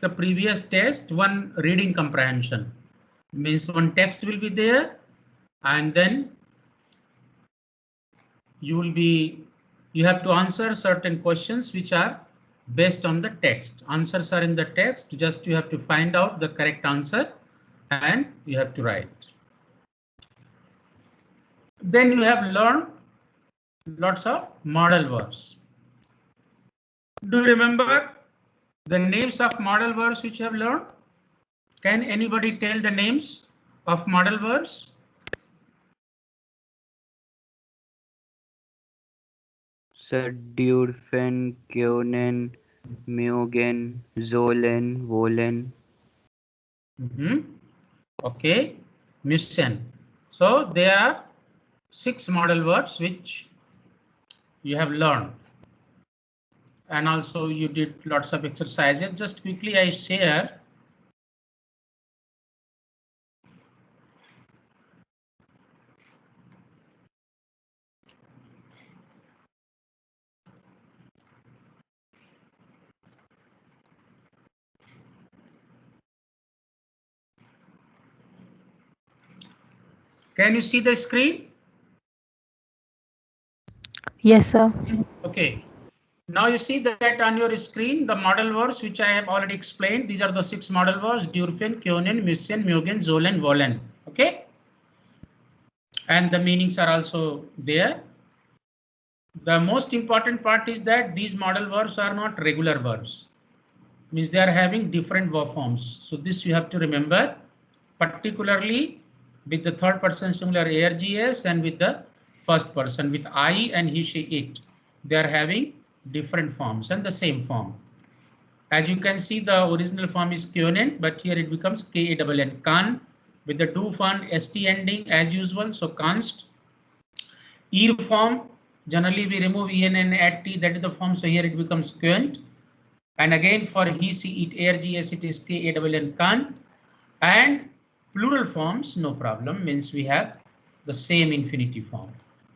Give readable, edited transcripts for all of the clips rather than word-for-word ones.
the previous test, one reading comprehension. Means one text will be there, and then you have to answer certain questions which are based on the text. Answers are in the text, just you have to find out the correct answer and you have to write. Then you have learned lots of modal verbs. Do you remember the names of modal verbs which you have learned? Can anybody tell the names of modal verbs? Sir, Dürfen, Können, Mögen, Sollen, Wollen. Okay, müssen. So there are 6 modal verbs which you have learned. And also you did lots of exercises. Just quickly I share. Can you see the screen? Yes, sir. Okay. Now you see that on your screen, the modal verbs which I have already explained. These are the 6 modal verbs: dürfen, können, müssen, mögen, sollen, wollen. Okay. And the meanings are also there. The most important part is that these modal verbs are not regular verbs. Means they are having different verb forms. So this you have to remember, particularly with the third person singular ARGS and with the first person with I and he, she, it. They are having different forms and the same form. As you can see, the original form is können, but here it becomes KANN, kan, with the do form ST ending as usual. So const. ER form, generally we remove EN and add T, that is the form. So here it becomes könnt. And again for he, she, it, ARGS, it is KANN, kan. And plural forms, no problem, means we have the same infinitive form.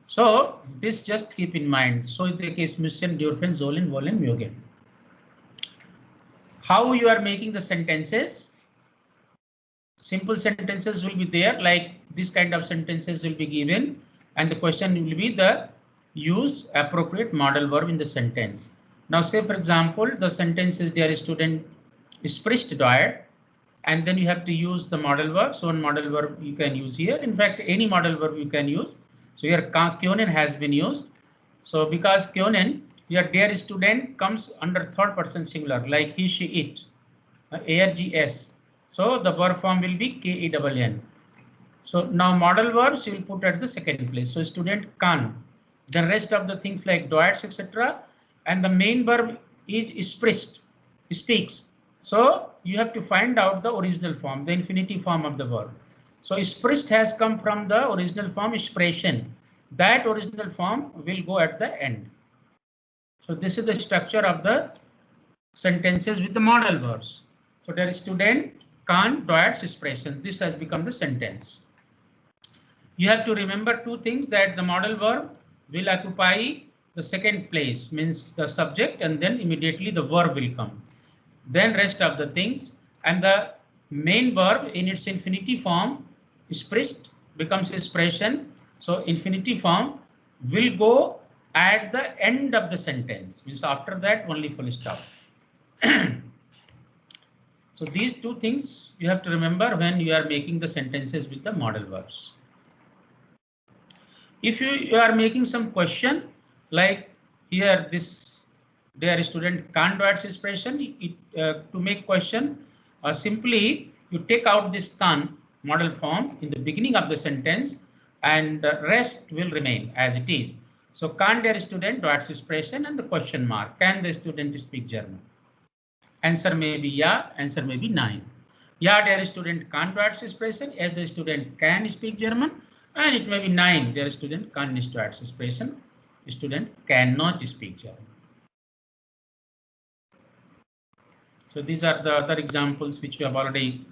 So this just keep in mind. So in the case müssen, dürfen, sollen, wollen, mögen. How you are making the sentences? Simple sentences will be there, like this kind of sentences will be given, and the question will be the use appropriate modal verb in the sentence. Now say for example, the sentence is dear student spricht dort, and then you have to use the modal verb. So one modal verb you can use here. In fact, any modal verb you can use. So here können has been used. So because können, your dear student comes under third person singular, like he, she, it, ARGS. So the verb form will be KANN. So now modal verbs you will put at the second place. So student can. The rest of the things like doets, etc. And the main verb is spricht, speaks. So you have to find out the original form, the infinitive form of the verb. So spricht has come from the original form sprechen. That original form will go at the end. So this is the structure of the sentences with the modal verbs. So there is student can doets sprechen. This has become the sentence. You have to remember 2 things, that the modal verb will occupy the second place, means the subject, and then immediately the verb will come. Then rest of the things, and the main verb in its infinitive form, spricht, becomes expression. So infinitive form will go at the end of the sentence, means after that only full stop. So these 2 things you have to remember when you are making the sentences with the modal verbs. If you are making some question, like here this dear student can't doets expression, to make question, simply you take out this can modal form in the beginning of the sentence, and the rest will remain as it is. So can dear student doets expression and the question mark. Can the student speak German? Answer may be yeah, answer may be nein. Yeah, dear student can doets expression, as the student can speak German, and it may be nein, dear student can't doets expression, student cannot speak German. So these are the other examples which you have already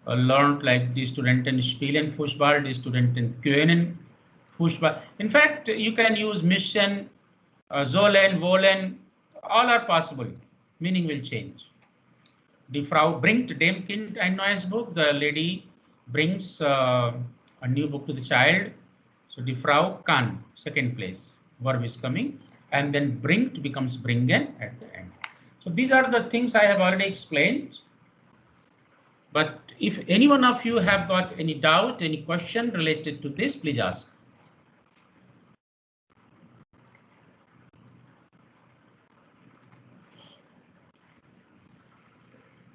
learned, like die Studenten spielen Fußball, die Studenten können Fußball. In fact, you can use müssen, sollen, wollen, all are possible. Meaning will change. Die Frau bringt dem Kind ein neues Buch. The lady brings a new book to the child. So die Frau kann, second place. Verb is coming. And then bringt becomes bringen at the end. So these are the things I have already explained. But if any one of you have got any doubt, any question related to this, please ask.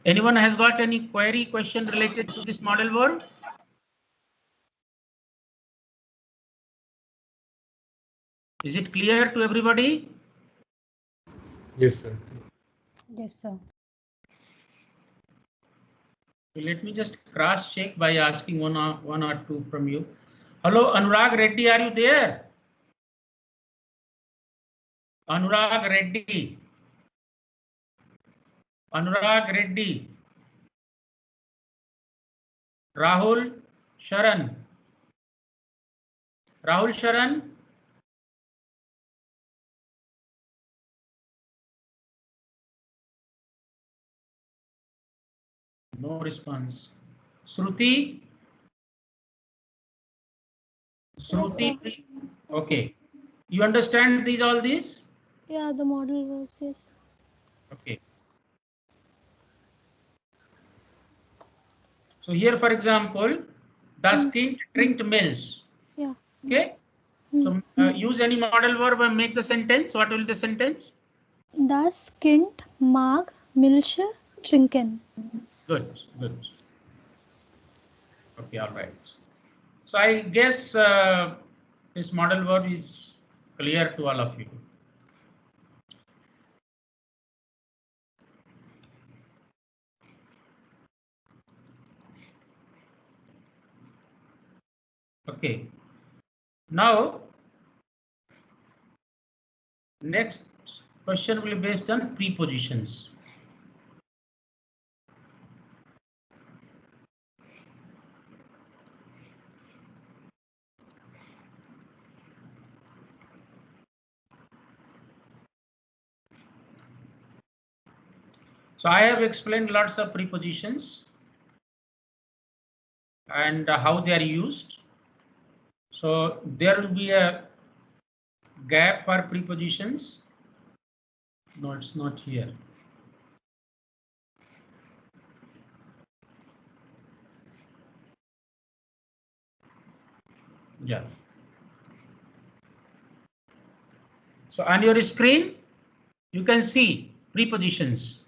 Anyone has got any query, question related to this model verb? Is it clear to everybody? Yes, sir. Yes, sir. Let me just cross check by asking one or two from you. Hello, Anurag Reddy, are you there? Anurag Reddy. Anurag Reddy. Rahul Sharan. Rahul Sharan. No response. Shruti. Shruti. Yes, Okay. You understand all these? Yeah, the model verbs, yes. Okay. So here, for example, das Kind trinkt milk. Yeah. Okay. So use any model verb and make the sentence. What will be the sentence? Das Kind mag Milch trinken. Good, good. Okay, all right. So I guess this model verb is clear to all of you. Okay. Now, next question will be based on prepositions. So I have explained lots of prepositions and how they are used. So there will be a gap for prepositions. No, it's not here. Yeah. So on your screen, you can see prepositions.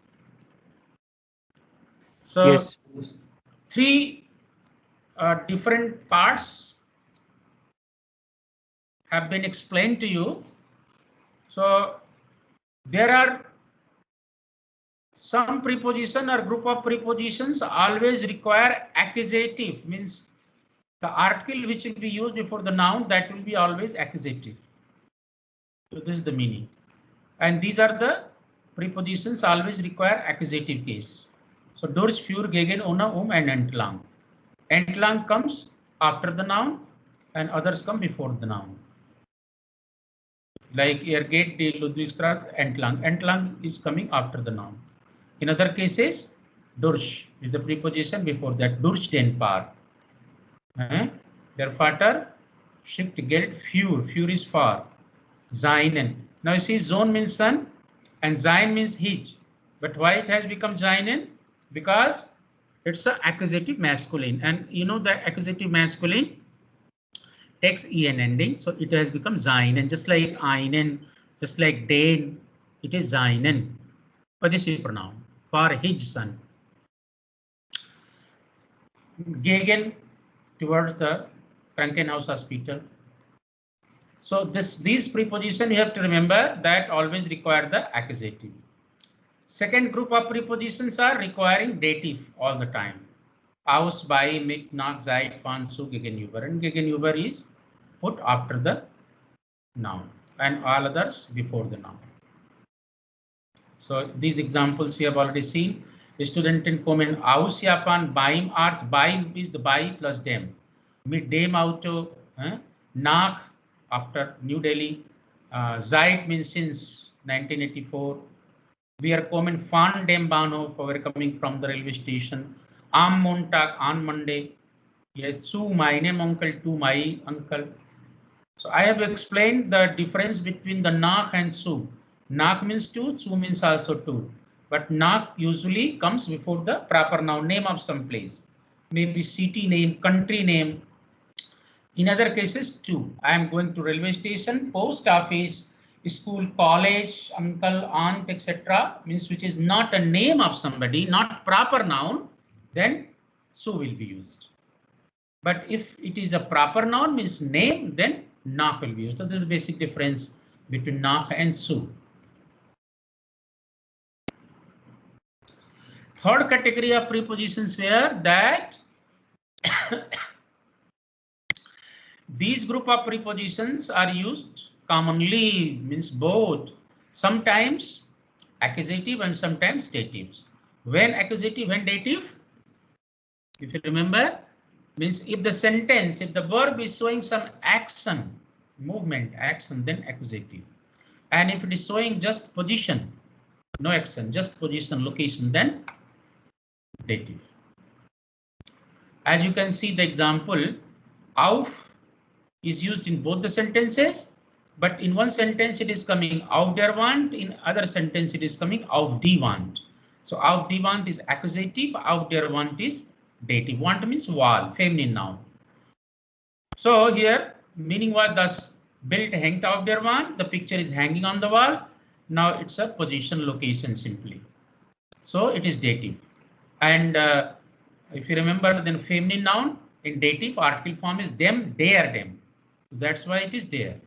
So Yes. three different parts have been explained to you. So there are some preposition or group of prepositions always require accusative, means the article which will be used before the noun, that will be always accusative. So this is the meaning. And these are the prepositions always require accusative case. So durch, für, gegen, ohne, and entlang. Entlang comes after the noun and others come before the noun. Like er geht die Ludwigstraße entlang. Entlang is coming after the noun. In other cases, durch is the preposition before that, durch den Park. Der Vater schickt Geld für. Für is for. Seinen. Now you see Sohn means son and sein means his. But why it has become seinen? Because it's an accusative masculine, and you know the accusative masculine takes en ending, so it has become seinen, just like einen, just like den, it is seinen. Possessive pronoun for his son. Gegen towards the Krankenhaus hospital. So these prepositions you have to remember that always require the accusative. Second group of prepositions are requiring dative all the time. Aus, bei, mit, nach, seit, von, zu, gegenüber. And gegenüber is put after the noun and all others before the noun. So these examples we have already seen. Studenten kommen aus Japan, beim Arzt. Beim is the by plus dem. Mit dem Auto, nach after New Delhi. Seit means since 1984. We are coming Fan dem Bahnhof. We are coming from the railway station. Am Montag on Monday. Yes, zu meinem Onkel to my uncle. So I have explained the difference between the nach and zu. Nach means two, zu means also two. But nach usually comes before the proper noun, name of some place. Maybe city name, country name. In other cases, two. I am going to railway station, post office, school, college, uncle, aunt, etc. means which is not a name of somebody, not proper noun, then zu will be used. But if it is a proper noun, means name, then nach will be used. So this is the basic difference between nach and zu. Third category of prepositions were that these group of prepositions are used commonly, means both, sometimes accusative and sometimes datives. When accusative, when dative? If you remember, means if the sentence, if the verb is showing some action, movement, action, then accusative. And if it is showing just position, no action, just position, location, then dative. As you can see the example, auf is used in both the sentences, but in one sentence it is coming auf der Wand, in other sentence it is coming auf die Wand. So auf die Wand is accusative, auf der Wand is dative. Wand means wall, feminine noun. So here meaning was thus built hängt auf der Wand, the picture is hanging on the wall. Now it's a position, location simply. So it is dative. And if you remember, then feminine noun in dative article form is them, their, them. That's why it is there.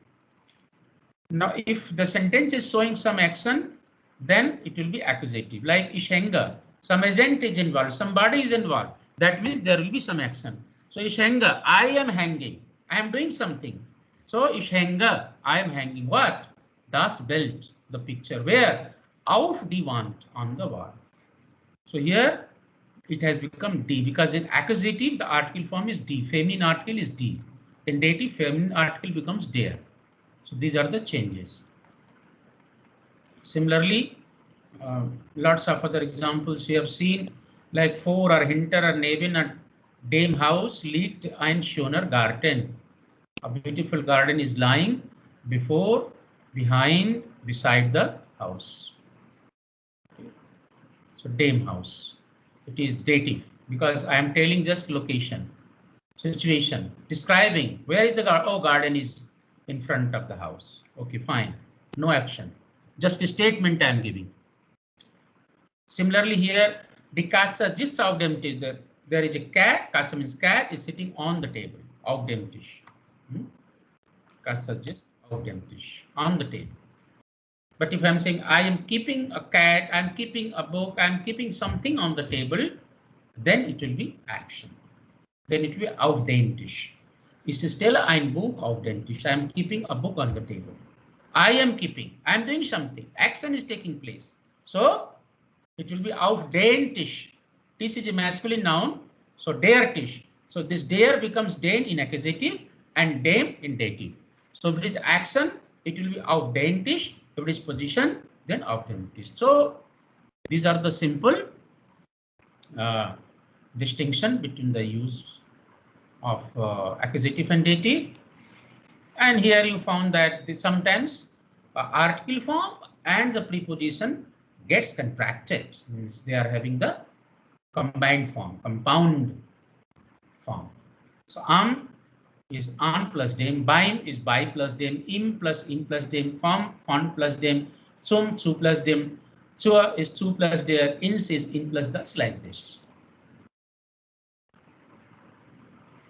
Now, if the sentence is showing some action, then it will be accusative. Like ich hänge, some agent is involved, somebody is involved. That means there will be some action. So ich hänge, I am hanging, I am doing something. So ich hänge, I am hanging what? Das Bild, the picture. Where? Auf die Wand, on the wall. So here it has become D, because in accusative the article form is D, feminine article is D. In dative, feminine article becomes der. So these are the changes. Similarly, lots of other examples we have seen, like vor or hinter or neben or dem Haus liegt ein schöner Garten. A beautiful garden is lying before, behind, beside the house. Okay. So dem Haus, it is dative because I am telling just location, situation, describing where is the garden. Oh, garden is in front of the house. Okay, fine. No action. Just a statement I am giving. Similarly here, die Katze sitzt auf dem Tisch. There is a cat. Katze means cat is sitting on the table. Auf dem Tisch. Katze sitzt auf dem Tisch. On the table. But if I'm saying I am keeping a cat, I'm keeping a book, I'm keeping something on the table, then it will be action. Then it will be auf dem Tisch. Ich stelle ein Buch auf den Tisch. I am keeping a book on the table. I am keeping. I am doing something. Action is taking place. So it will be auf den Tisch. Tisch is a masculine noun. So der Tisch. So this der becomes den in accusative and dem in dative. So if it is action, it will be auf den Tisch. If it is position, then auf dem Tisch. So these are the simple distinction between the use of accusative and dative. And here you found that sometimes article form and the preposition gets contracted, means they are having the combined form, compound form. So am is an plus dem, beim is by plus dem, im plus in plus dem, von plus dem, zum, zu plus dem, zur is zu plus der, ins is in plus das, like this.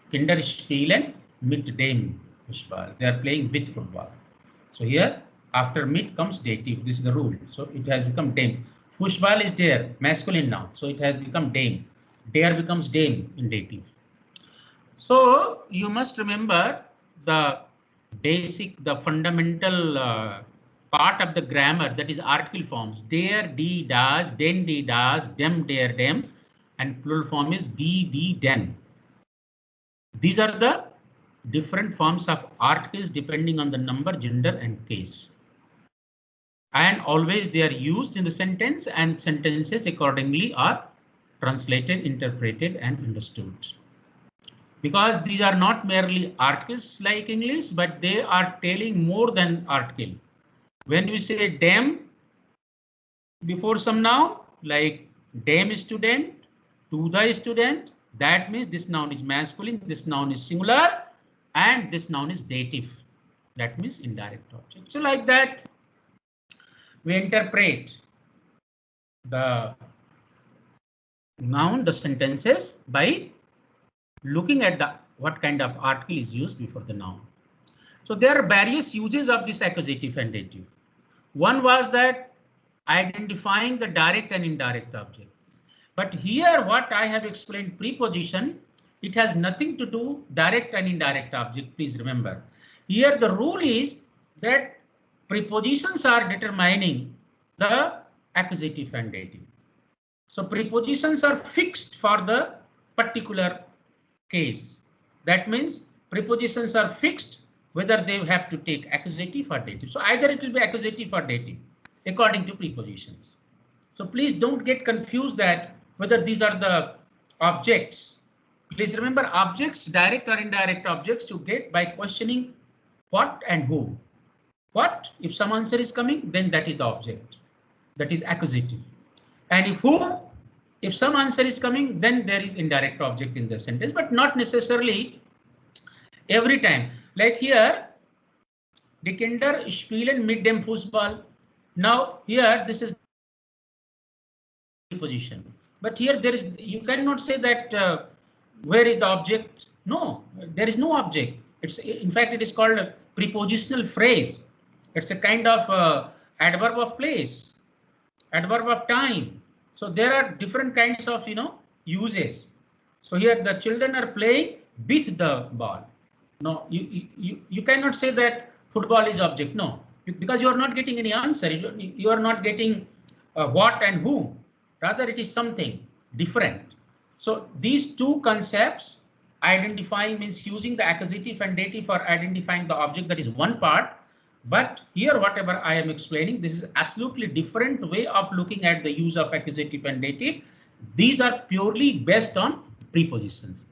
Kinder spielen mit dem Fußball. They are playing with football. So here after mit comes dative. This is the rule. So it has become dem. Fußball is there, masculine now. So it has become dem. Der becomes dem in dative. So you must remember the basic, the fundamental part of the grammar, that is article forms. Der, die, das, den, die, das, dem, der, dem, and plural form is die, die, den. These are the different forms of articles depending on the number, gender, and case. and always they are used in the sentence, and sentences accordingly are translated, interpreted, and understood. Because these are not merely articles like English, but they are telling more than article. When we say damn before some noun, like damn student, to the student, that means this noun is masculine, this noun is singular, and this noun is dative. That means indirect object. So like that, we interpret the noun, the sentences, by looking at the what kind of article is used before the noun. So there are various uses of this accusative and dative. One was that identifying the direct and indirect object. But here what I have explained, preposition, it has nothing to do direct and indirect object. Please remember, here the rule is that prepositions are determining the accusative and dative. So prepositions are fixed for the particular case. That means prepositions are fixed whether they have to take accusative or dative. So either it will be accusative or dative according to prepositions. So please don't get confused that whether these are the objects. Please remember, objects, direct or indirect objects, you get by questioning what and who. What, if some answer is coming, then that is the object, that is accusative. And if who, if some answer is coming, then there is indirect object in the sentence, but not necessarily every time. Like here, die Kinder spielen mit dem Fußball. Now here this is preposition, but here there is, you cannot say that where is the object. No, there is no object. It's, in fact, it is called a prepositional phrase. It's a kind of adverb of place, adverb of time. So there are different kinds of, uses. So here the children are playing with the ball. No, you cannot say that football is object. No, because you are not getting any answer. You are not getting what and who. Rather, it is something different. So these two concepts, identifying means using the accusative and dative for identifying the object, that is one part. But here, whatever I am explaining, this is absolutely different way of looking at the use of accusative and dative. These are purely based on prepositions.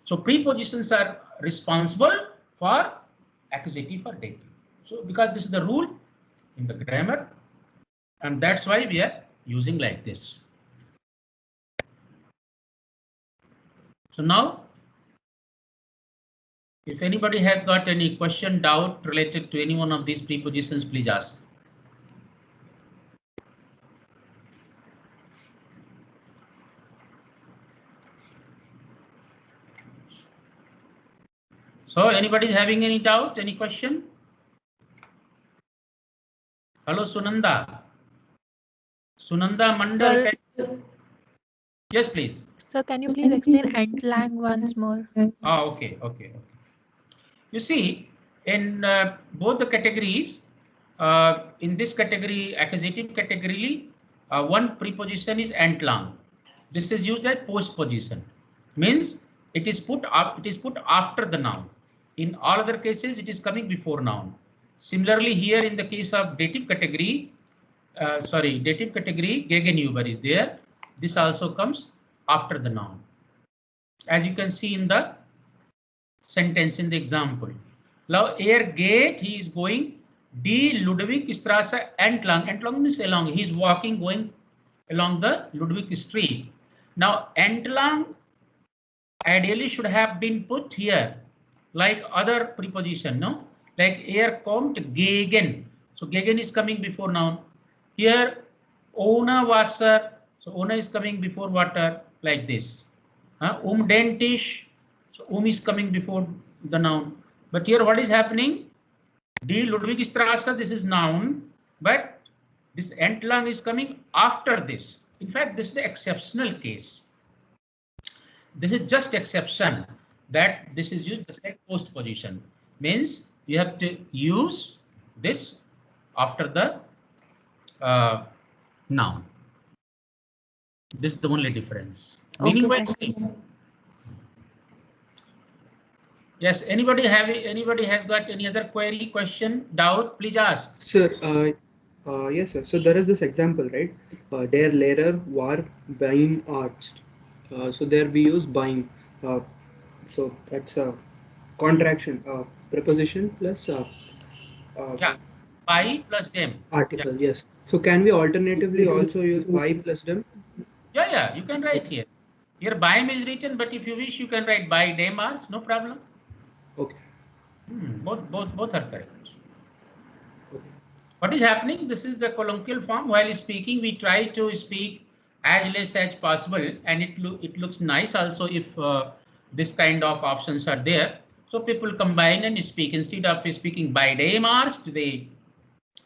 So prepositions are responsible for accusative or dative. So because this is the rule in the grammar, and that's why we are using like this. So now, if anybody has got any question, doubt related to any one of these prepositions, please ask. So anybody is having any doubt, any question? Hello, Sunanda. Sunanda Mandal. Sir, Yes, please. sir, can you please explain entlang once more? Oh, okay. You see, in both the categories, in this category, accusative category, one preposition is entlang. This is used as postposition. Means it is put up. It is put after the noun. In all other cases, it is coming before noun. Similarly, here in the case of dative category, Gegenüber is there. This also comes after the noun. As you can see in the sentence in the example. Now, er geht, he is going. Die Ludwigstraße entlang. Entlang means along. He is walking, going along the Ludwig Street. Now, entlang ideally should have been put here, like other preposition, no? Like er kommt gegen. So gegen is coming before noun. Here, ohne Wasser. So ohne is coming before water, like this. Den Tisch. So is coming before the noun. But here what is happening? Die Ludwigstraße, this is noun, but this entlang is coming after this. In fact, this is the exceptional case. This is just exception that this is used as a postposition. Means you have to use this after the noun. This is the only difference. Meaning Okay, yes, anybody has got any other query, question, doubt, please ask. Sir, Yes, sir. So there is this example, right? Der Lehrer war beim Arzt. So there we use beim. So that's a contraction, preposition plus Yeah, by plus them. Yeah, article. Yes. So can we alternatively also use by plus them? yeah, you can write here. Here BIM is written, but if you wish, you can write by them arts, no problem. Okay. Both are correct. Okay. What is happening? This is the colloquial form. While speaking, we try to speak as less as possible, and it looks nice also if this kind of options are there. So people combine and speak instead of speaking by day masked, they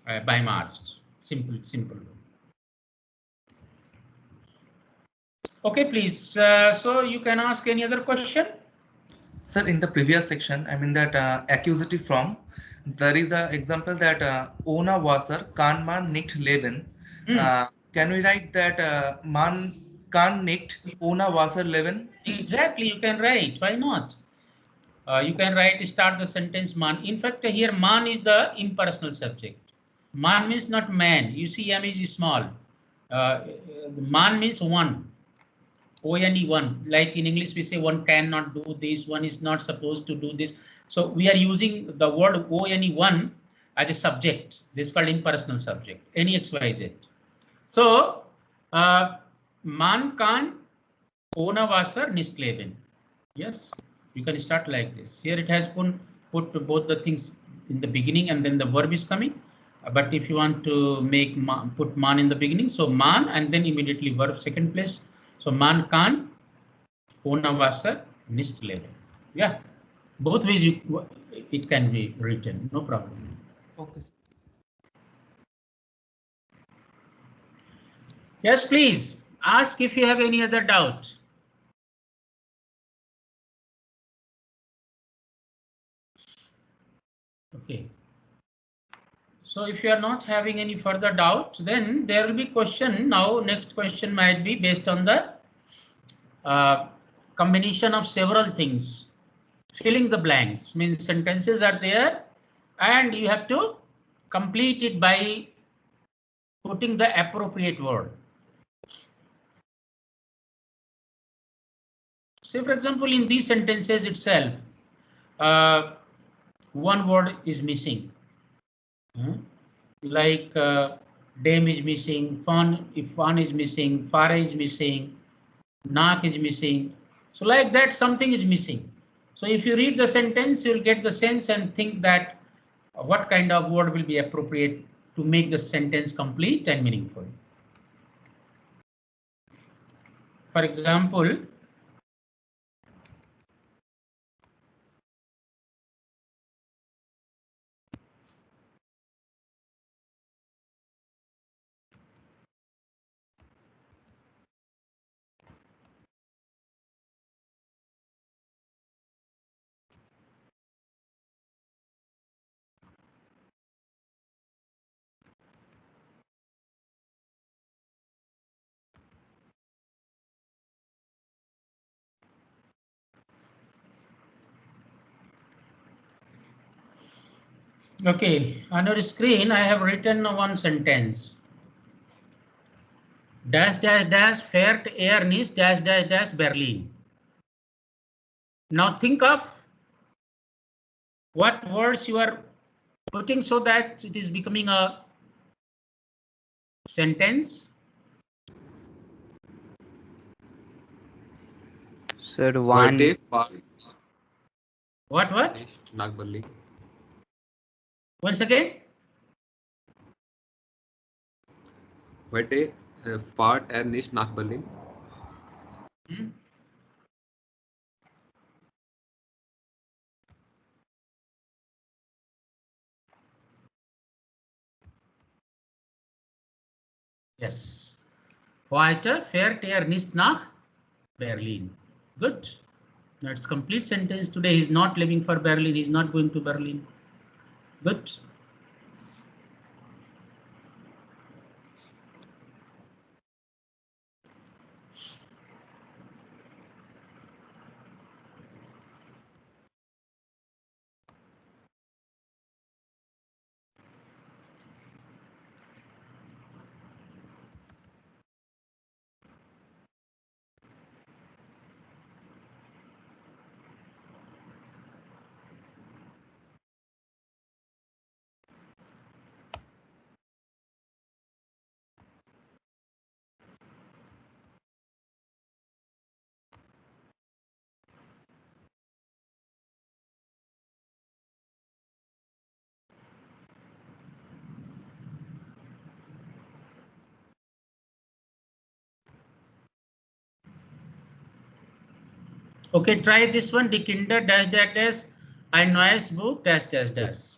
by masked. Simple. Okay, please. So you can ask any other question. Sir, in the previous section, I mean that accusative form, there is an example that ohne Wasser kann man nicht leben. Can we write that man kann nicht ohne Wasser leben? Exactly, you can write. Why not? You can write, start the sentence man. In fact, here man is the impersonal subject. Man means not man. You see, M is small. Man means one. O-N-E, one. Like in English, we say one cannot do this, one is not supposed to do this. So we are using the word O-N-E, one as a subject. This is called impersonal subject. Any XYZ. So, man kann ohne Wasser nicht leben. Yes, you can start like this. Here it has put both the things in the beginning and then the verb is coming. But if you want to make put man in the beginning, so man and then immediately verb second place. So man kann ohne Wasser nicht leben. Yeah, both ways it can be written, no problem. Okay. Yes, please ask if you have any other doubt. Okay. So if you are not having any further doubt, then there will be question. Now, next question might be based on the combination of several things. Filling the blanks means sentences are there and you have to complete it by putting the appropriate word. Say, for example, in these sentences itself, one word is missing. Like dam is missing, if fan is missing, fara is missing, nak is missing. So like that, something is missing. So if you read the sentence, you'll get the sense and think that what kind of word will be appropriate to make the sentence complete and meaningful. For example, okay, on your screen, I have written one sentence. Dash dash dash fährt er nicht dash dash dash Berlin. Now think of what words you are putting so that it is becoming a sentence. Sir, one. Heute fahrt What? nicht nach Berlin. Once again. Heute fahrt nicht nach Berlin. Yes. Heute fährt er nicht nach Berlin. Good. That's complete sentence. Today he's not leaving for Berlin. He's not going to Berlin. Good. Okay, try this one. Die Kinder dash dash dash ein neues Buch dash dash dash.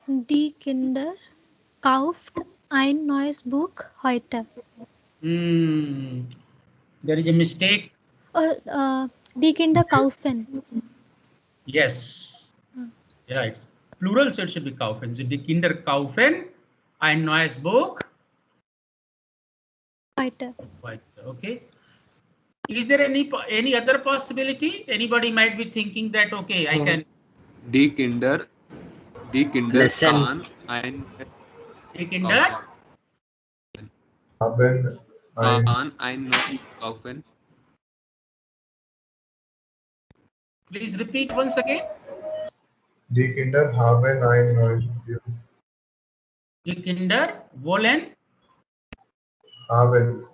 Die Kinder kauft ein neues Buch heute. There is a mistake. Die Kinder kaufen. Yes. Right. Plural, so it should be kaufen. So die Kinder kaufen ein neues Buch Heute. Okay. Is there any other possibility? Anybody might be thinking that okay, I can. Die Kinder Lesson. kann ein Die Kinder. kann ein neues kaufen. Please repeat once again. Die Kinder haben ein neues Buch. Die Kinder wollen. Haben.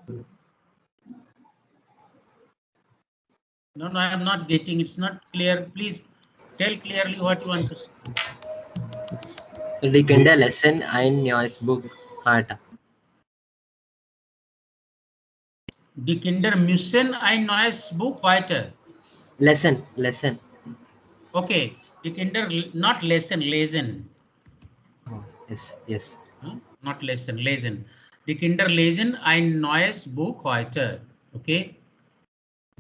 No, I am not getting. It's not clear. Please tell clearly what you want to say. Die Kinder lesen ein neues Buch heute. Die Kinder müssen ein neues Buch heute. Lesen. Okay. Die Kinder not lesen. Oh, yes. Not lesen. Die Kinder lesen ein neues Buch heute. Okay.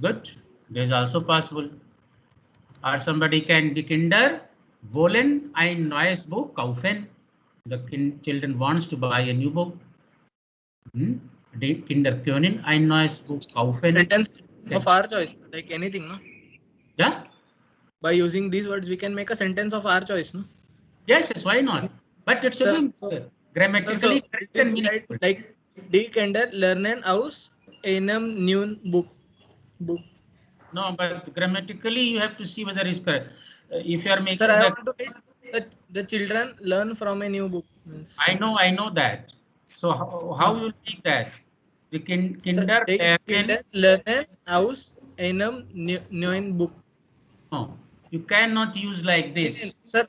Good. There's also possible. Or somebody can, die Kinder wollen ein neues Buch kaufen. The children wants to buy a new book. Die Kinder können ein neues Buch kaufen. Sentence of our choice, like anything, no? Yeah. By using these words, we can make a sentence of our choice, no? Yes, why not? But it should be grammatically correct and meaningful. Like die Kinder lernen aus einem neuen Buch. No, but grammatically you have to see whether it's correct. If you are making Sir, I want to write that the children learn from a new book. I know that. So how you will make that? The Kinder lernen aus einem neuen Buch. No, you cannot use like this. Sir,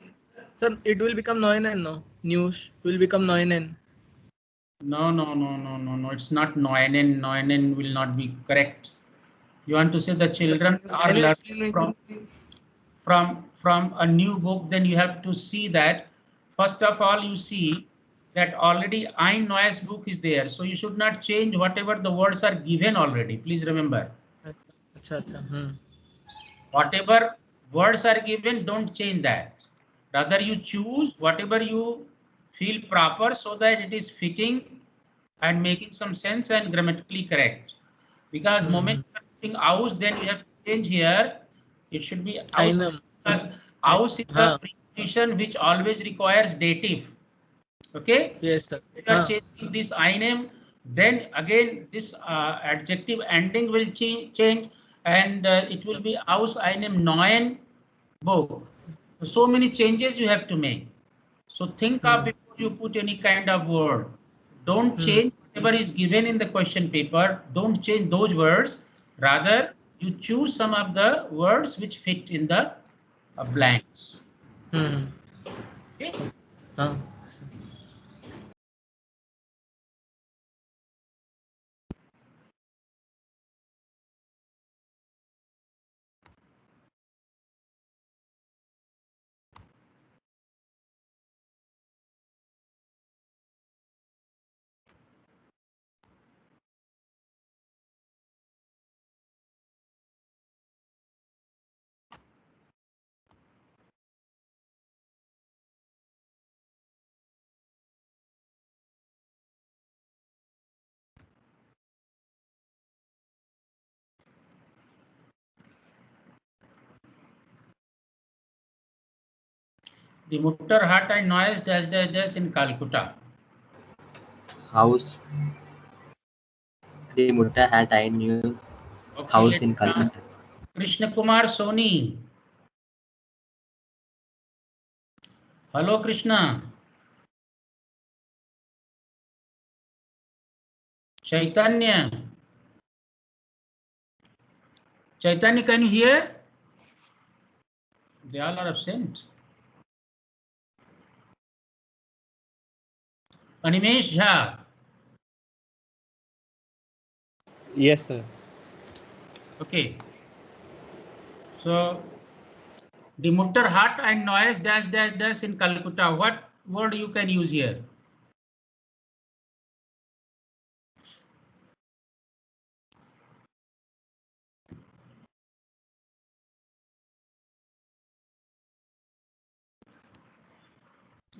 it will become neuen, no? News will become neuen. No. It's not neuen. Neuen will not be correct. You want to say the children are learning from a new book, then you have to see that first of all you see that already ein neues Buch is there, so you should not change whatever the words are given already. Please remember. Whatever words are given, don't change that. Rather you choose whatever you feel proper so that it is fitting and making some sense and grammatically correct. Because moment aus, then you have to change here. It should be aus, because aus is a preposition which always requires dative. Okay. Yes, sir. If you are changing this einem, then again this adjective ending will change, and it will be aus einem neuen Buch. So many changes you have to make. So think of before you put any kind of word. Don't change whatever is given in the question paper. Don't change those words. Rather, you choose some of the words which fit in the blanks. Okay. Die Mutter hat ein neues dash in Calcutta. House. Die Mutter hat ein neues Haus in Calcutta. Krishna Kumar Soni. Hello, Krishna. Chaitanya. Chaitanya, can you hear? They all are absent. Animesh Jha. Yes, sir. Okay. So the mutter hut and noise dash dash dash in Calcutta. What word you can use here?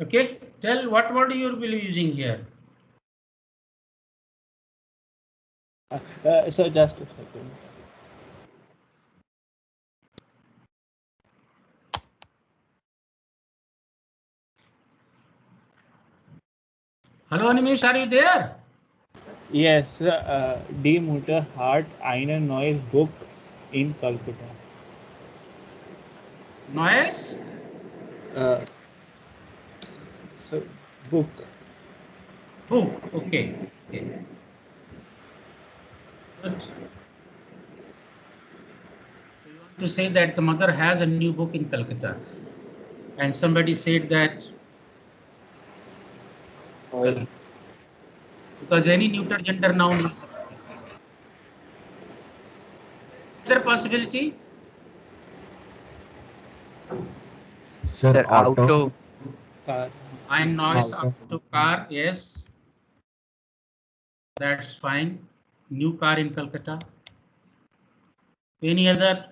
Okay, tell what word you will be using here. So just a second. Hello, Animesh, are you there? Yes, Die Mutter hat eine neues Buch in Calcutta. Noise? So book. Book. Okay. Okay. Good. So you want to say that the mother has a new book in Calcutta, and somebody said that because any neuter gender noun is another possibility. Sir, auto. Car. And noise Auto. auto car. Yes, that's fine. New car in Calcutta. Any other?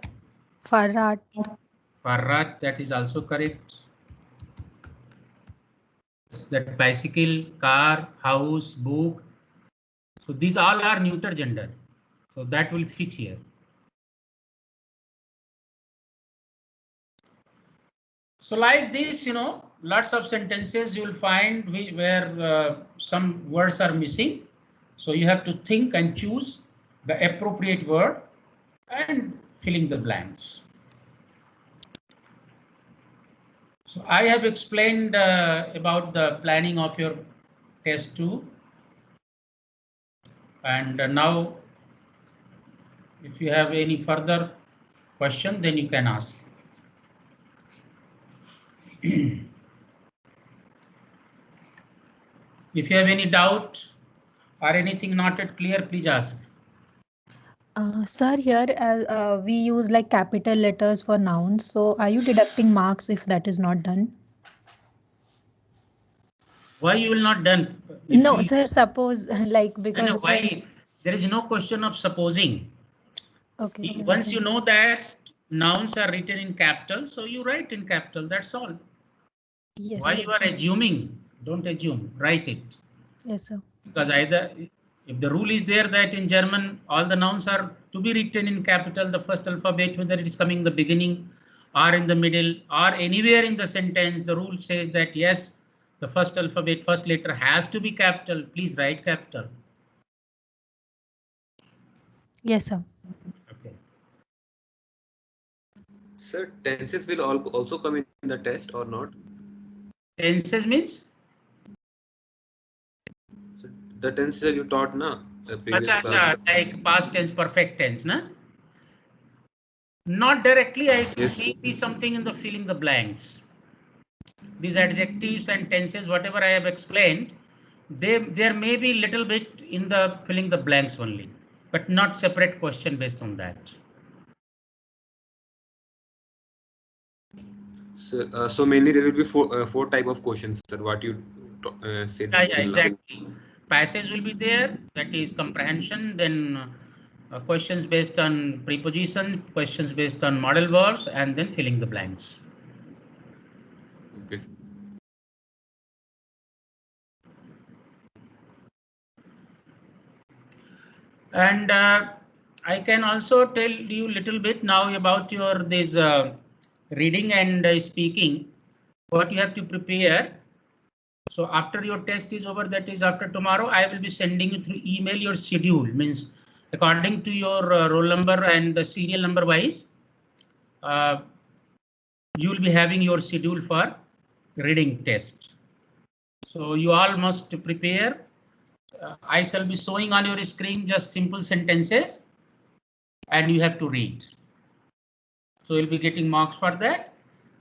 Farhat. Farhat, that is also correct. That bicycle, car, house, book. So these all are neuter gender. So that will fit here. So like this, lots of sentences you will find where some words are missing. So you have to think and choose the appropriate word and filling the blanks. So I have explained about the planning of your test 2. And now, if you have any further question, then you can ask. If you have any doubt or anything not yet clear, please ask. Sir, here we use like capital letters for nouns. So are you deducting marks if that is not done? Why you will not done? No, sir, suppose like because why? There is no question of supposing. Okay, sir, Once okay. you know that nouns are written in capital, so you write in capital, that's all. Yes, Why sir. you are assuming? Don't assume, write it. Yes, sir. Because either if the rule is there that in German all the nouns are to be written in capital, the first alphabet, whether it is coming in the beginning or in the middle or anywhere in the sentence, the rule says that yes, the first alphabet, first letter has to be capital. Please write capital. Yes, sir. Okay. Sir, tenses will also come in the test or not? Tenses means? So the tenses you taught na the previous class. Like past tense, perfect tense, na? Not directly. I could see something in the filling the blanks. These adjectives and tenses, whatever I have explained, there may be little bit in the filling the blanks only, but not separate question based on that. So mainly there will be four type of questions, sir. What you said. Yeah, exactly. Passage will be there. That is comprehension. Then questions based on preposition, questions based on model verbs, and then filling the blanks. Okay. And I can also tell you a little bit now about your this reading and speaking, what you have to prepare. So after your test is over, that is after tomorrow, I will be sending you through email your schedule, means according to your roll number and the serial number wise, you will be having your schedule for reading test. So you all must prepare. I shall be showing on your screen just simple sentences and you have to read. So you'll be getting marks for that.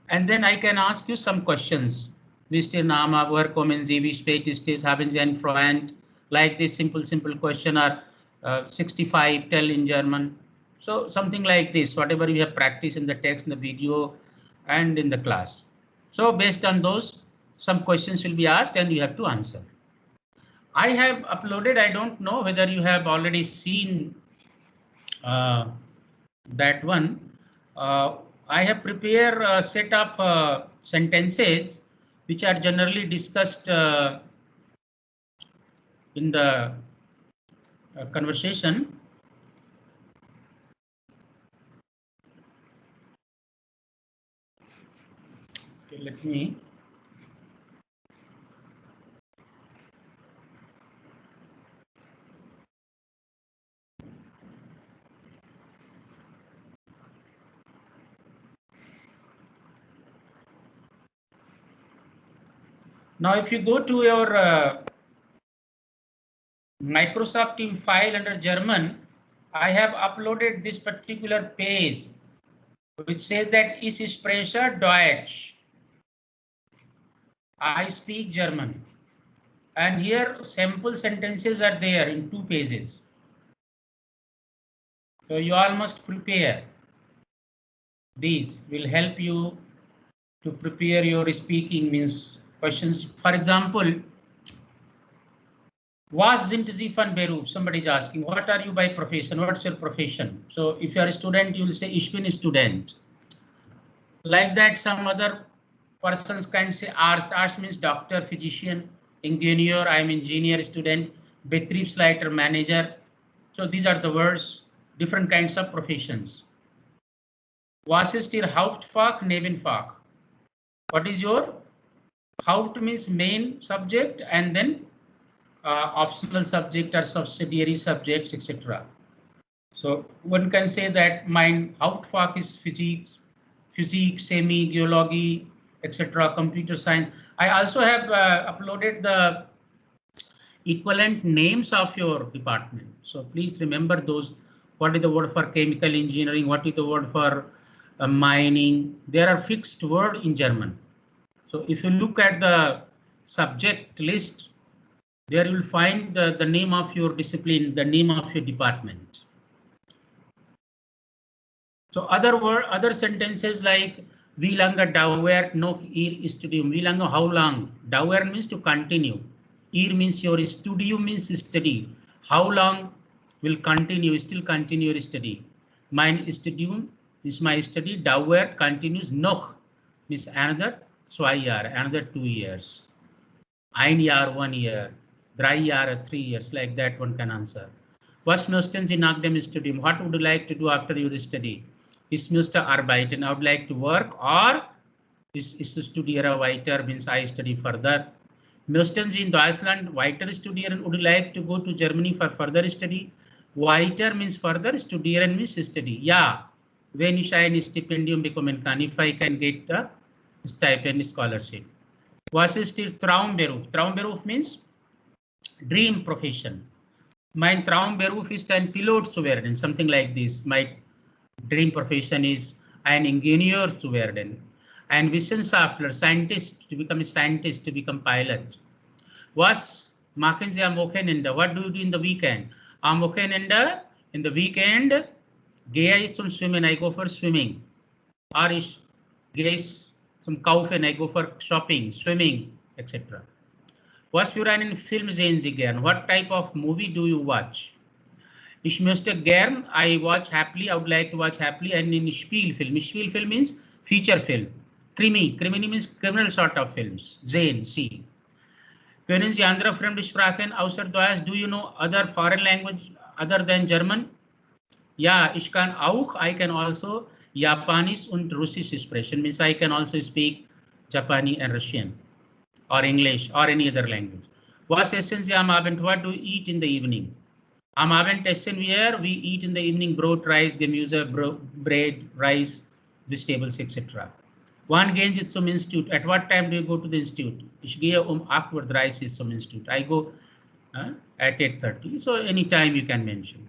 And then I can ask you some questions. Wisst ihr Name, woher kommen Sie, wie spät ist es, haben Sie einen Freund? Like this simple question, or 65 tell in German. So something like this, whatever you have practiced in the text, in the video, and in the class. So based on those, some questions will be asked and you have to answer. I have uploaded, I don't know whether you have already seen that one. I have prepared a set of sentences which are generally discussed in the conversation. Okay, let me. Now, if you go to your Microsoft Team file under German, I have uploaded this particular page which says that ich spreche Deutsch. I speak German. And here sample sentences are there in 2 pages. So you all must prepare. These will help you to prepare your speaking means questions. For example, was sind Sie von Beruf? Somebody is asking, what are you by profession? What's your profession? So if you are a student, you will say, ich bin a student. Like that, some other persons can say arts. Arts means doctor, physician, engineer. I am engineer student, Betriebsleiter, manager. So these are the words, different kinds of professions. Was ist Ihr Hauptfach, Nebenfach? What is your Haupt means main subject and then optional subject or subsidiary subjects, etc. So one can say that my Hauptfach is physics, semi, geology, etc. Computer science. I also have uploaded the equivalent names of your department. So please remember those. What is the word for chemical engineering? What is the word for mining? There are fixed words in German. So if you look at the subject list, there you will find the name of your discipline, the name of your department. So other sentences like wie lange dauert noch Ihr Studium? Wie lange, how long? Dauern means to continue. Ihr means your studium means study. How long will continue? Still continue your study. Mein Studium is my study. Dauert continues. Noch means another 2 Jahre, another 2 years. Ein Jahr, 1 year. 3 Jahre, 3 years. Like that one can answer. Was möchten Sie nach dem Studium? What would you like to do after your study? Ich möchte arbeiten. I would like to work, or ich studiere weiter means I study further. Möchten Sie in Deutschland weiter studieren? Would you like to go to Germany for further study? Weiter means further, studieren means study. Yeah, wenn ich ein Stipendium bekommen kann, if I can get a stipend scholarship. Was ist Ihr Traumberuf? Traumberuf means dream profession. Mein Traumberuf ist ein Pilot zu werden, something like this. My dream profession is ein Ingenieur zu werden. Ein Wissenschaftler, scientist, to become a scientist, to become pilot. Was machen Sie am Wochenende? What do you do in the weekend? Am Wochenende, in the weekend, gehe ich zum Schwimmen, I go for swimming. Or ich gehe zum Kaufen, I go for shopping, swimming, etc. Was für einen Film sehen Sie gern? What type of movie do you watch? Ich möchte gern, I watch happily, I would like to watch happily, and in Spielfilm. Spielfilm means feature film. Krimi means criminal sort of films. Sehen, see. Können Sie andere Fremdsprachen außer Deutsch? Do you know other foreign language other than German? Ja, ich kann auch, I can also Japanisch und Russisch sprechen. Means I can also speak Japanese and Russian, or English, or any other language. Was essen Sie am Abend? What do you eat in the evening? Am Abend essen wir, we eat in the evening Brot, Reis, Gemüse, bread, rice, vegetables, etc. Wann gehen Sie zum Institute? At what time do you go to the institute? Ich gehe 8:30 Uhr zum Institute. I go at 8:30. So any time you can mention.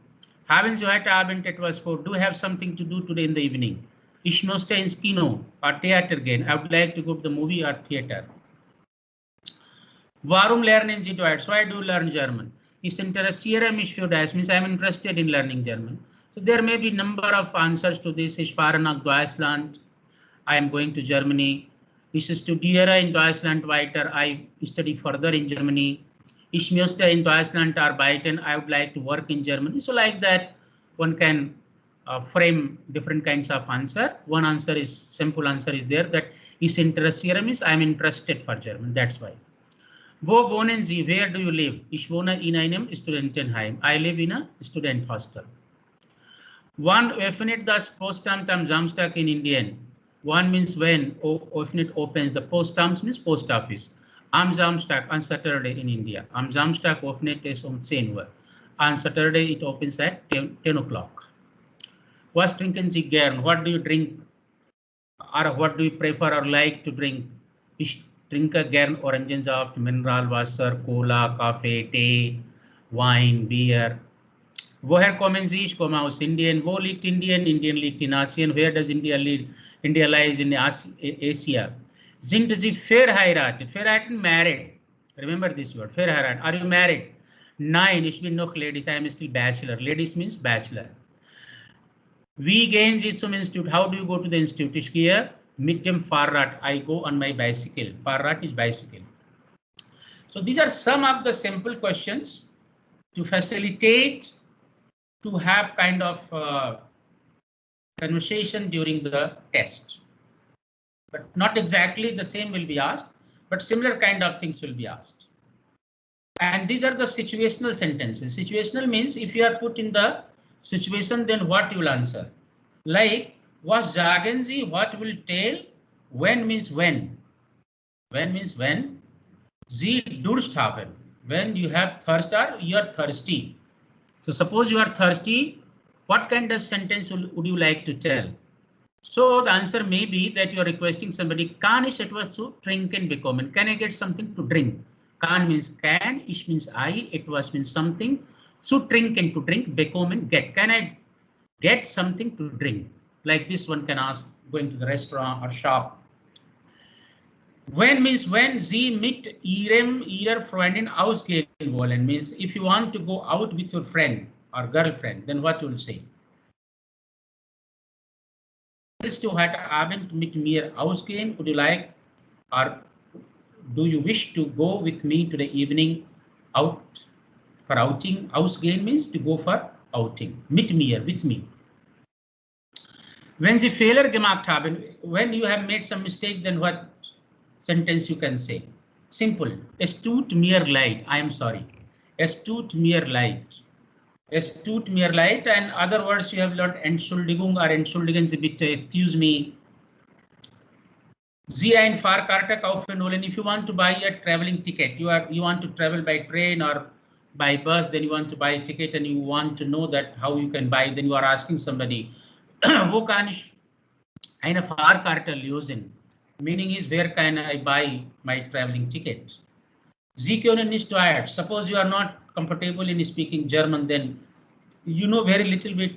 Haben Sie heute Abend etwas vor? Do you have something to do today in the evening? Ich möchte ins Kino or Theater gehen. I would like to go to the movie or theater. Warum lernen Sie Deutsch? Why do you learn German? Ich interessiere mich für das means I'm interested in learning German. So there may be number of answers to this. Ich fahre nach Deutschland. I am going to Germany. Ich studiere in Deutschland weiter. I study further in Germany. Ich möchte in Deutschland arbeiten. I would like to work in Germany. So like that, one can frame different kinds of answer. One answer is simple answer is there that ich interessiere means I am interested for German. That's why. Wo wohnen Sie? Where do you live? Ich wohne in einem Studentenheim. I live in a student hostel. Wann öffnet das Postamt am Samstag in Indien? One means when it opens. The postamt means post office. Am Samstag, on Saturday in India. Am Samstag öffnet es 10 Uhr. On Saturday it opens at 10 o'clock. Was trinken Sie gern? What do you drink? Or what do you prefer or like to drink? Ich trinke gern Orangensaft, Mineralwasser, Cola, Kaffee, Tee, Wein, Bier. Woher kommen Sie? Ich komme aus Indien. Wo liegt Indien? Indien liegt in Asien. Where does India live? India lies in Asia. Sind Sie verheiratet? Verheiratet, married. Remember this word, verheiratet. Are you married? Nein, ich bin noch ladies. I am still bachelor. Ladies means bachelor. Wie gehen Sie zum Institute? How do you go to the institute? Ich gehe mit dem Fahrrad. I go on my bicycle. Fahrrad is bicycle. So these are some of the simple questions to facilitate to have kind of conversation during the test. But not exactly the same will be asked, but similar kind of things will be asked. And these are the situational sentences. Situational means if you are put in the situation, then what you will answer. Like, was sagen Sie, what will tell? When means when. When means when. Sie Durst haben. When you have thirst or you are thirsty. So suppose you are thirsty, what kind of sentence would you like to tell? So the answer may be that you are requesting somebody, kann ich etwas zu trinken bekommen? Can I get something to drink? Kann means can, ich means I, etwas means something. Zu trinken, to drink, bekommen, get. Can I get something to drink? Like this one can ask going to the restaurant or shop. When means when Sie mit Ihrer Freundin ausgehen wollen means if you want to go out with your friend or girlfriend, then what you will say? Willst du heute Abend mit mir ausgehen? Would you like or do you wish to go with me to the evening out for outing? Ausgehen means to go for outing. Mit mir, with me. Wenn Sie Fehler gemacht haben, when you have made some mistake, then what sentence you can say? Simple. Es tut mir leid. I am sorry. Es tut mir leid. Es tut mir leid, and other words you have learned Entschuldigung or Entschuldigen Sie bitte, excuse me. Sie ein Fahrkarte kaufen wollen. If you want to buy a traveling ticket, you want to travel by train or by bus, then you want to buy a ticket and you want to know that how you can buy, then you are asking somebody, wo kann ich eine Fahrkarte lösen? Meaning is where can I buy my traveling ticket? Sie können nicht Deutsch. Suppose you are not comfortable in speaking German, then you know very little bit.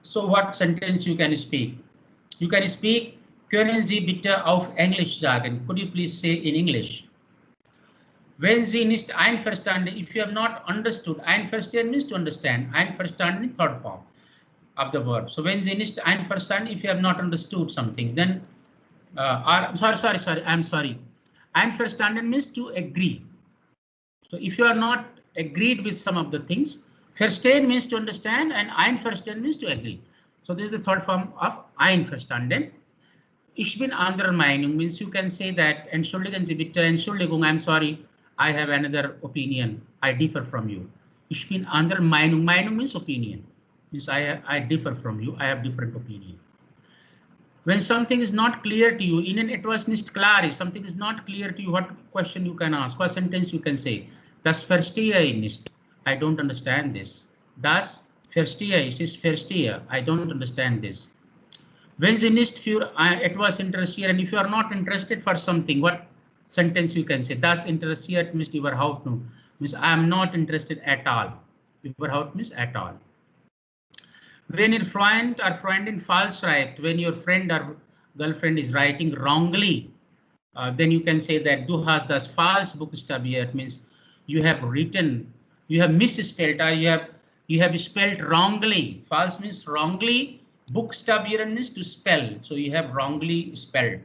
So what sentence you can speak? You can speak, können Sie bitte auf Englisch sagen? Could you please say in English? Wenn Sie nicht einverstanden, if you have not understood, einverstanden means to understand, einverstanden in third form of the verb. So when Sie nicht einverstanden, if you have not understood something, then I'm sorry. Einverstanden means to agree. So if you are not agreed with some of the things, verstehen means to understand and einverstanden means to agree. So this is the third form of einverstanden. Ich bin anderer Meinung means you can say that entschuldigen Sie bitte, Entschuldigung, I'm sorry, I have another opinion. I differ from you. Ich bin anderer Meinung. Meinung means opinion. Means I differ from you. I have different opinion. When something is not clear to you, Ihnen etwas nicht klar ist, something is not clear to you, what question you can ask, what sentence you can say? Das verstehe ich nicht. I don't understand this. Das verstehe ich ist verstehe. I don't understand this. Wenn Sie nicht für etwas interessieren, if you are not interested for something, what sentence you can say? Das interessiert mich überhaupt nicht. Means I am not interested at all. Überhaupt means at all. When your friend or Freundin falsch schreibt, when your friend or girlfriend is writing wrongly, then you can say that du hast das falsch buchstabiert, means you have written you have misspelled, or you have spelled wrongly. False means wrongly. Buchstabieren means to spell. So you have wrongly spelled.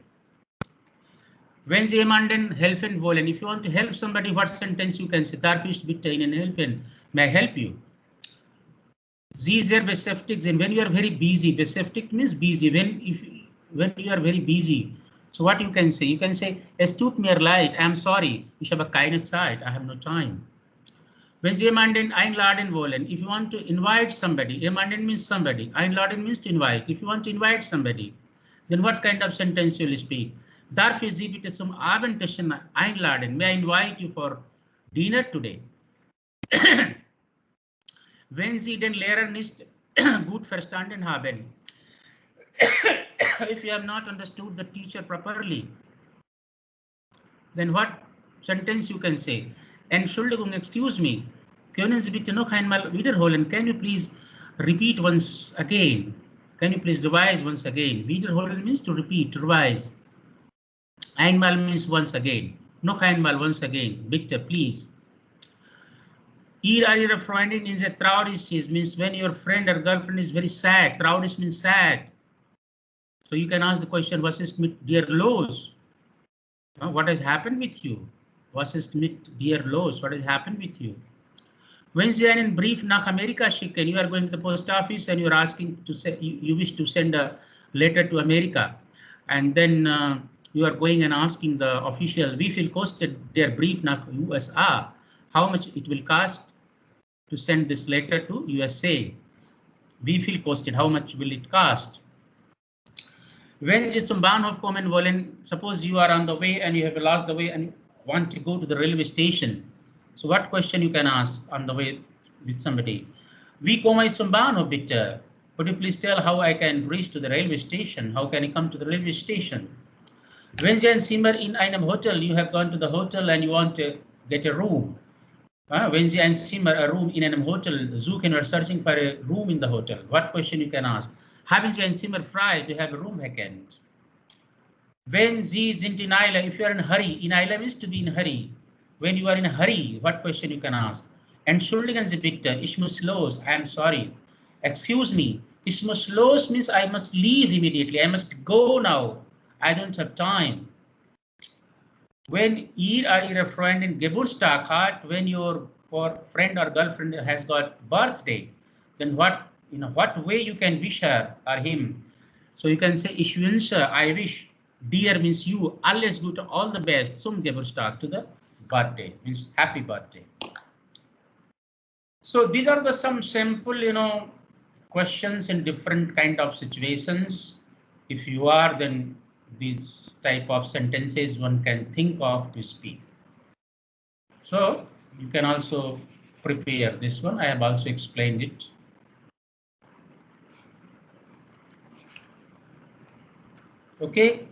Wenn Sie jemanden helfen wollen, if you want to help somebody, what sentence you can say? Darf ich bitte Ihnen helfen? May I help you? Sie sehr beschäftigt sind. When you are very busy, beschäftigt means busy. When you are very busy. So what you can say? You can say, es tut mir leid, I am sorry. Ich habe keine Zeit, I have no time. Wenn Sie jemanden einladen wollen, if you want to invite somebody, jemanden means somebody, einladen means to invite. If you want to invite somebody, then what kind of sentence you will speak? Darf ich Sie bitte zum Abendessen einladen? May I invite you for dinner today? Wenn Sie den Lehrer nicht gut verstanden haben, if you have not understood the teacher properly, then what sentence you can say? Entschuldigung, excuse me, können Sie bitte noch einmal wiederholen? Can you please repeat once again? Can you please revise once again? Wiederholen means to repeat, to revise. Einmal means once again. Noch einmal, once again. Bitte, please. Ihre Freundin is a traurig means when your friend or girlfriend is very sad. Traurig means sad. So you can ask the question, was ist mit dir los? What has happened with you? Was ist mit dir los? What has happened with you? When Sie einen Brief nach Amerika schicken, you are going to the post office and you are asking to say you wish to send a letter to America, and then you are going and asking the official, wie viel kostet der Brief nach USA? How much it will cost to send this letter to USA? Wie viel kostet? How much will it cost? Wenn Sie zum Bahnhof kommen wollen, suppose you are on the way and you have lost the way and want to go to the railway station. So what question you can ask on the way with somebody? Wie komme ich zum Bahnhof bitte? Could you please tell how I can reach to the railway station? How can I come to the railway station? Wenn Sie ein Zimmer in einem Hotel, you have gone to the hotel and you want to get a room. Wenn Sie ein Zimmer, a room in einem Hotel suchen or searching for a room in the hotel, what question you can ask? Haben Sie ein Zimmer frei? Do you have a room vacant? Wenn Sie sind in Eile, if you are in a hurry, in Eile means to be in a hurry. When you are in a hurry, what question you can ask? Entschuldigen Sie bitte, ich muss los, I am sorry. Excuse me, ich muss los means I must leave immediately, I must go now, I don't have time. When Ihre Freundin Geburtstag hat, when your friend or girlfriend has got birthday, then what way you can wish her or him? So you can say, ich wünsche, I wish, dear means you, alles Gute, all the best, zum Geburtstag, to the birthday, means happy birthday. So these are some simple, questions in different kind of situations. If you are, then these type of sentences one can think of to speak. So you can also prepare this one. I have also explained it. Okay,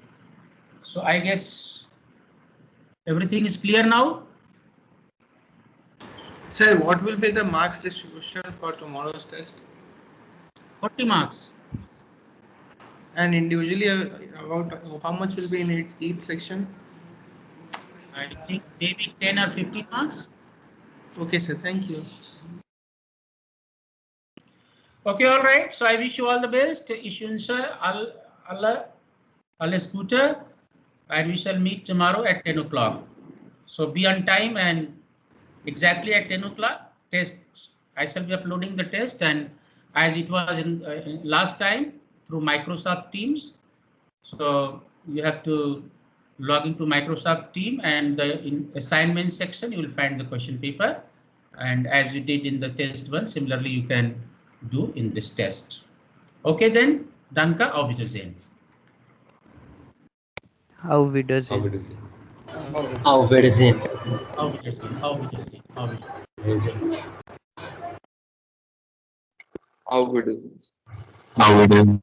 so I guess everything is clear now. Sir, what will be the marks distribution for tomorrow's test? 40 marks. And individually, about how much will be in each section? I think maybe 10 or 15 marks. Okay, sir. Thank you. Okay, all right. So I wish you all the best. Ich wünsche alles Gute, and we shall meet tomorrow at 10 o'clock. So be on time and exactly at 10 o'clock. Test. I shall be uploading the test, and as it was in last time through Microsoft Teams. So you have to log into Microsoft Teams, and in assignment section you will find the question paper. And as we did in the test one, similarly you can do in this test. Okay then, danke, auf Wiedersehen. Auf Wiedersehen. Auf Wiedersehen. Auf Wiedersehen. Auf Wiedersehen. Auf Wiedersehen. Auf Wiedersehen. Auf Wiedersehen. Auf Wiedersehen.